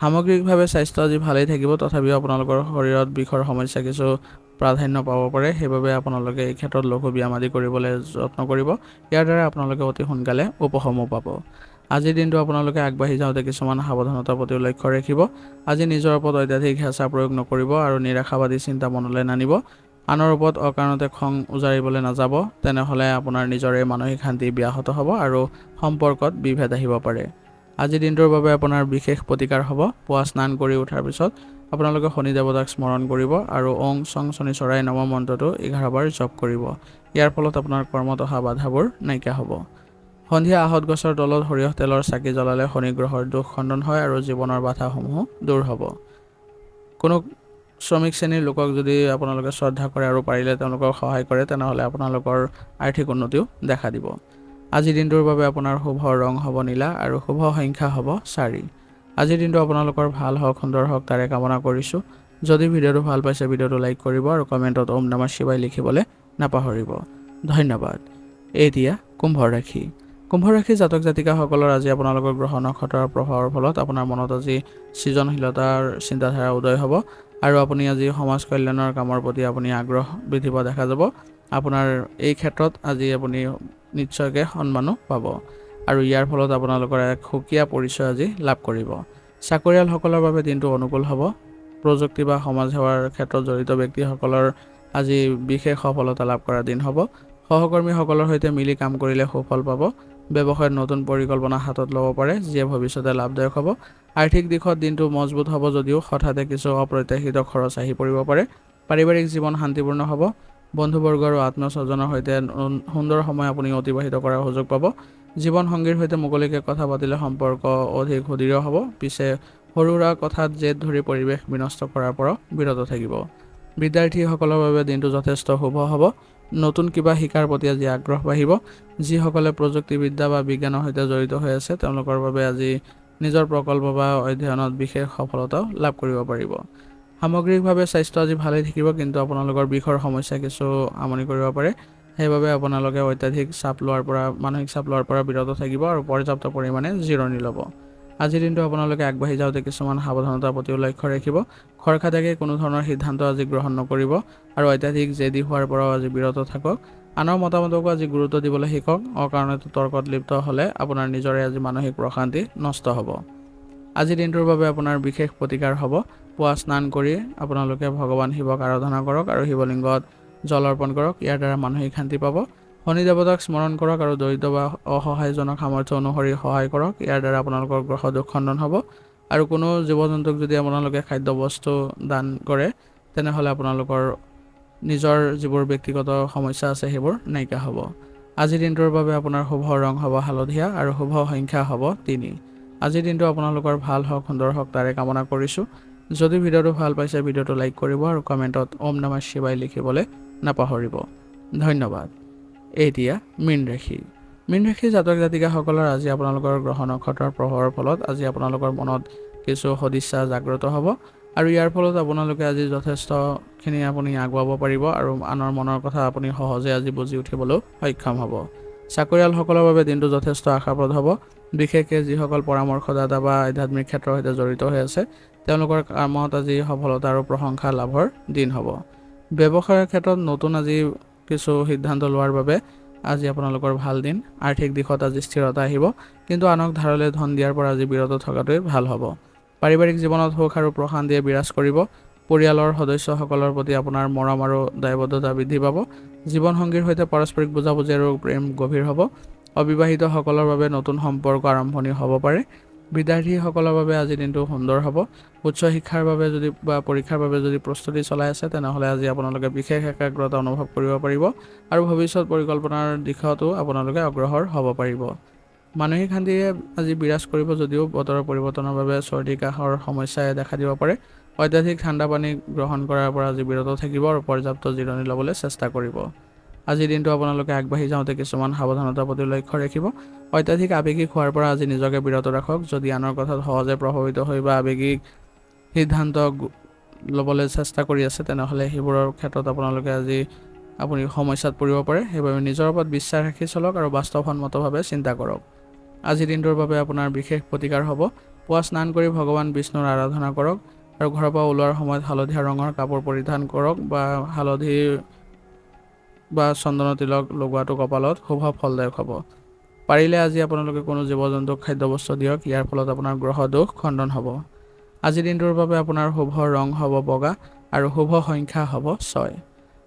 সামগ্ৰিকভাৱে স্বাস্থ্য আজি ভালেই থাকিব, তথাপিও আপোনালোকৰ শৰীৰত বিষৰ সমস্যা কিছু প্ৰাধান্য পাব পাৰে। সেইবাবে আপোনালোকে এই ক্ষেত্ৰত লঘু ব্যায়াম আদি কৰিবলৈ যত্ন কৰিব। ইয়াৰ দ্বাৰা আপোনালোকে অতি সোনকালে উপশমো পাব। আজিৰ দিনটো আপোনালোকে আগবাঢ়ি যাওঁতে কিছুমান সাৱধানতাৰ প্ৰতি লক্ষ্য ৰাখিব। আজি নিজৰ ওপৰত অত্যাধিক হেঁচা প্ৰয়োগ নকৰিব আৰু নিৰাশাবাদী চিন্তা মনলৈ নানিব। আনৰ ওপৰত অকাৰণতে খং উজাৰিবলৈ নাযাব, তেনেহ'লে আপোনাৰ নিজৰে মানসিক শান্তি ব্যাহত হ'ব আৰু সম্পৰ্কত বিভেদ আহিব পাৰে। আজিৰ দিনটোৰ বাবে আপোনাৰ বিশেষ প্ৰতিকাৰ হ'ব। পুৱা স্নান কৰি উঠাৰ পিছত আপোনালোকে শনি দেৱতাক স্মৰণ কৰিব আৰু ওং চং শনিশ্বৰায় নমঃ মন্ত্ৰটো 11 বাৰ জপ কৰিব। ইয়াৰ ফলত আপোনাৰ কৰ্মত অহা বাধাবোৰ নাইকিয়া হ'ব। সন্ধিয়া আহঁত গছৰ তলত সৰিয়হ তেলৰ চাকি জ্বলালে শনি গ্ৰহৰ দোষ খণ্ডন হয় আৰু জীৱনৰ বাধাসমূহ দূৰ হ'ব। কোনো শ্ৰমিক শ্ৰেণীৰ লোকক যদি আপোনালোকে শ্ৰদ্ধা কৰে আৰু পাৰিলে তেওঁলোকক সহায় কৰে তেনেহ'লে আপোনালোকৰ আৰ্থিক উন্নতিও দেখা দিব। আজিৰ দিনটোৰ বাবে আপোনাৰ শুভ ৰং হ'ব নীলা আৰু শুভ সংখ্যা হ'ব 4। আজিৰ দিনটো আপোনালোকৰ ভাল হওক, সুন্দৰ হওক তাৰে কামনা কৰিছোঁ। যদি ভিডিঅ'টো ভাল পাইছে ভিডিঅ'টো লাইক কৰিব আৰু কমেণ্টত ওম নমঃ শিৱায় লিখিবলৈ নাপাহৰিব। ধন্যবাদ। এতিয়া কুম্ভ ৰাশি। কুম্ভ ৰাশি জাতক জাতিকাসকলৰ আজি আপোনালোকৰ গ্ৰহ নক্ষত্ৰৰ প্ৰভাৱৰ ফলত আপোনাৰ মনত আজি সৃজনশীলতাৰ চিন্তাধাৰা উদয় হ'ব আৰু আপুনি আজি সমাজ কল্যাণৰ কামৰ প্ৰতি আপুনি আগ্ৰহ বৃদ্ধি পোৱা দেখা যাব। আপোনাৰ এই ক্ষেত্ৰত আজি আপুনি নিশ্চয়কৈ সন্মানো পাব আৰু ইয়াৰ ফলত আপোনালোকৰ এক সুকীয়া পৰিচয় আজি লাভ কৰিব। চাকৰিয়ালসকলৰ বাবে দিনটো অনুকূল হ'ব। প্ৰযুক্তি বা সমাজ সেৱাৰ ক্ষেত্ৰত জড়িত ব্যক্তিসকলৰ আজি বিশেষ সফলতা লাভ কৰা দিন হ'ব। সহকৰ্মীসকলৰ সৈতে মিলি কাম কৰিলে সুফল পাব। ব্যৱসায়ত নতুন পৰিকল্পনা হাতত ল'ব পাৰে, যিয়ে ভৱিষ্যতে লাভদায়ক হ'ব। আৰ্থিক দিশত দিনটো মজবুত হ'ব যদিও হঠাতে কিছু অপ্ৰত্যাশিত খৰচ আহি পৰিব পাৰে। পাৰিবাৰিক জীৱন শান্তিপূৰ্ণ হ'ব। বন্ধুবৰ্গ আৰু আত্মীয় স্বজনৰ সৈতে সুন্দৰ সময় আপুনি অতিবাহিত কৰাৰ সুযোগ পাব। জীৱনসংগীৰ সৈতে মুকলিকৈ কথা পাতিলে সম্পৰ্ক অধিক সুদৃঢ় হ'ব। পিছে সৰু সুৰা কথাত জেদ ধৰি পৰিৱেশ বিনষ্ট কৰাৰ পৰাও বিৰত থাকিব। বিদ্যাৰ্থীসকলৰ বাবে দিনটো যথেষ্ট শুভ হ'ব। নতুন কিবা শিকাৰ প্ৰতি আজি আগ্ৰহ বাঢ়িব। যিসকলে প্ৰযুক্তিবিদ্যা বা বিজ্ঞানৰ সৈতে জড়িত হৈ আছে তেওঁলোকৰ বাবে আজি নিজৰ প্ৰকল্প বা অধ্যয়নত বিশেষ সফলতাও লাভ কৰিব পাৰিব। সামগ্ৰিকভাৱে স্বাস্থ্য আজি ভালেই থাকিব, কিন্তু আপোনালোকৰ বিষৰ সমস্যা কিছু আমনি কৰিব পাৰে। সেইবাবে আপোনালোকে অত্যাধিক মানসিক চাপ লোৱাৰ পৰা বিৰত থাকিব আৰু পৰ্যাপ্ত পৰিমাণে জিৰণি ল'ব। আজিৰ দিনটো আপোনালোকে আগবাঢ়ি যাওঁতে কিছুমান সাৱধানতাৰ প্ৰতিও লক্ষ্য ৰাখিব। খৰখেদাকে কোনো ধৰণৰ সিদ্ধান্ত আজি গ্ৰহণ নকৰিব আৰু অত্যাধিক জেদী হোৱাৰ পৰাও আজি বিৰত থাকক। আনৰ মতামতকো আজি গুৰুত্ব দিবলৈ শিকক। অকাৰণে তৰ্কত লিপ্ত হ'লে আপোনাৰ নিজৰে আজি মানসিক প্ৰশান্তি নষ্ট হ'ব। আজিৰ দিনটোৰ বাবে আপোনাৰ বিশেষ প্ৰতিকাৰ হ'ব। পুৱা স্নান কৰি আপোনালোকে ভগৱান শিৱক আৰাধনা কৰক আৰু শিৱলিংগত জল অৰ্পণ কৰক। ইয়াৰ দ্বাৰা মানসিক শান্তি পাব। শনি দেৱতাক স্মৰণ কৰক আৰু দৰিদ্ৰ বা অসহায়জনক সামৰ্থ্য অনুসৰি সহায় কৰক। ইয়াৰ দ্বাৰা আপোনালোকৰ গ্ৰহ দোষ খণ্ডন হ'ব আৰু কোনো জীৱ জন্তুক যদি আপোনালোকে খাদ্য বস্তু দান কৰে তেনেহ'লে আপোনালোকৰ নিজৰ যিবোৰ ব্যক্তিগত সমস্যা আছে সেইবোৰ নাইকিয়া হ'ব। আজিৰ দিনটোৰ বাবে আপোনাৰ শুভ ৰং হ'ব হালধীয়া আৰু শুভ সংখ্যা হ'ব 3। আজিৰ দিনটো আপোনালোকৰ ভাল হওক, সুন্দৰ হওক তাৰে কামনা কৰিছোঁ। যদি ভিডিঅ'টো ভাল পাইছে ভিডিঅ'টো লাইক কৰিব আৰু কমেণ্টত ওম নমঃ শিৱায় লিখিবলৈ নাপাহৰিব। ধন্যবাদ। এতিয়া মীন ৰাশি। মীন ৰাশি জাতক জাতিকাসকলৰ আজি আপোনালোকৰ গ্ৰহ নক্ষত্ৰৰ প্ৰভাৱৰ ফলত আজি আপোনালোকৰ মনত কিছু সদিচ্ছা জাগ্ৰত হ'ব। আৰু ইয়াৰ ফলত আপোনালোকে আজি যথেষ্টখিনি আপুনি আগুৱাব পাৰিব আৰু আনৰ মনৰ কথা আপুনি সহজে আজি বুজি উঠিবলৈ সক্ষম হ'ব। চাকৰিয়ালসকলৰ বাবে দিনটো যথেষ্ট আশাপ্ৰদ হ'ব। বিশেষকৈ যিসকল পৰামৰ্শদাতা বা আধ্যাত্মিক ক্ষেত্ৰৰ সৈতে জড়িত হৈ আছে তেওঁলোকৰ কামত আজি সফলতা আৰু প্ৰশংসা লাভৰ দিন হ'ব। ব্যৱসায়ৰ ক্ষেত্ৰত নতুন আজি কিছু সিদ্ধান্ত লোৱাৰ বাবে আজি আপোনালোকৰ ভাল দিন। আৰ্থিক দিশত আজি স্থিৰতা আহিব, কিন্তু আনক ধাৰলৈ ধন দিয়াৰ পৰা আজি বিৰত থকাটোৱে ভাল হ'ব। পাৰিবাৰিক জীৱনত সুখ আৰু প্ৰশান্তিয়ে বিৰাজ কৰিব। পৰিয়ালৰ সদস্যসকলৰ প্ৰতি আপোনাৰ মৰম আৰু দায়বদ্ধতা বৃদ্ধি পাব। জীৱনসংগীৰ সৈতে পাৰস্পৰিক বুজাবুজি আৰু প্ৰেম গভীৰ হ'ব। অবিবাহিতসকলৰ বাবে নতুন সম্পৰ্ক আৰম্ভণি হ'ব পাৰে। বিদ্যাৰ্থীসকলৰ বাবে আজি দিনটো সুন্দৰ হ'ব। উচ্চ শিক্ষাৰ বাবে বা পৰীক্ষাৰ বাবে যদি প্ৰস্তুতি চলাই আছে তেনেহ'লে আজি আপোনালোকে বিশেষ একাগ্ৰতা অনুভৱ কৰিব পাৰিব আৰু ভৱিষ্যত পৰিকল্পনাৰ দিশতো আপোনালোকে অগ্ৰসৰ হ'ব পাৰিব। মানসিক শান্তিয়ে আজি বিৰাজ কৰিব, যদিও বতৰৰ পৰিৱৰ্তনৰ বাবে চৰ্দি কাহৰ সমস্যাই দেখা দিব পাৰে। অত্যাধিক ঠাণ্ডা পানী গ্ৰহণ কৰাৰ পৰা আজি বিৰত থাকিব আৰু পৰ্যাপ্ত জিৰণি ল'বলৈ চেষ্টা কৰিব। আজিৰ দিনটো আপোনালোকে আগবাঢ়ি যাওঁতে কিছুমান সাৱধানতাৰ প্ৰতি লক্ষ্য ৰাখিব। অত্যাধিক আৱেগিক হোৱাৰ পৰা আজি নিজকে বিৰত ৰাখক। যদি আনৰ কথাত সহজে প্ৰভাৱিত হৈ বা আৱেগিক সিদ্ধান্ত ল'বলৈ চেষ্টা কৰি আছে তেনেহ'লে সেইবোৰৰ ক্ষেত্ৰত আপোনালোকে আজি আপুনি সমস্যাত পৰিব পাৰে। সেইবাবে নিজৰ ওপৰত বিশ্বাস ৰাখি চলক আৰু বাস্তৱসন্মতভাৱে চিন্তা কৰক। আজিৰ দিনটোৰ বাবে আপোনাৰ বিশেষ প্ৰতিকাৰ হ'ব। পুৱা স্নান কৰি ভগৱান বিষ্ণুৰ আৰাধনা কৰক আৰু ঘৰৰ পৰা ওলোৱাৰ সময়ত হালধীয়া ৰঙৰ কাপোৰ পৰিধান কৰক বা হালধি বা চন্দনৰ তিলক লগোৱাটো কপালত শুভ ফলদায়ক হ'ব। পাৰিলে আজি আপোনালোকে কোনো জীৱ জন্তুক খাদ্যবস্তু দিয়ক। ইয়াৰ ফলত আপোনাৰ গ্ৰহ দোষ খণ্ডন হ'ব। আজিৰ দিনটোৰ বাবে আপোনাৰ শুভ ৰং হ'ব বগা আৰু শুভ সংখ্যা হ'ব 6।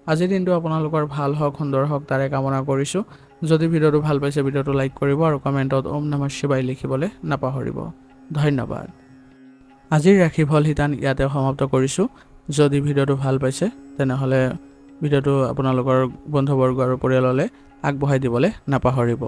আজিৰ দিনটো আপোনালোকৰ ভাল হওক, সুন্দৰ হওক তাৰে কামনা কৰিছোঁ। যদি ভিডিঅ'টো ভাল পাইছে ভিডিঅ'টো লাইক কৰিব আৰু কমেণ্টত ওম নমঃ শিৱায় লিখিবলৈ নাপাহৰিব। ধন্যবাদ। আজিৰ ৰাশিফল শিতান ইয়াতে সমাপ্ত কৰিছোঁ। যদি ভিডিঅ'টো ভাল পাইছে তেনেহ'লে ভিডিঅ'টো আপোনালোকৰ বন্ধুবৰ্গ আৰু পৰিয়াললৈ আগবঢ়াই দিবলৈ নাপাহৰিব।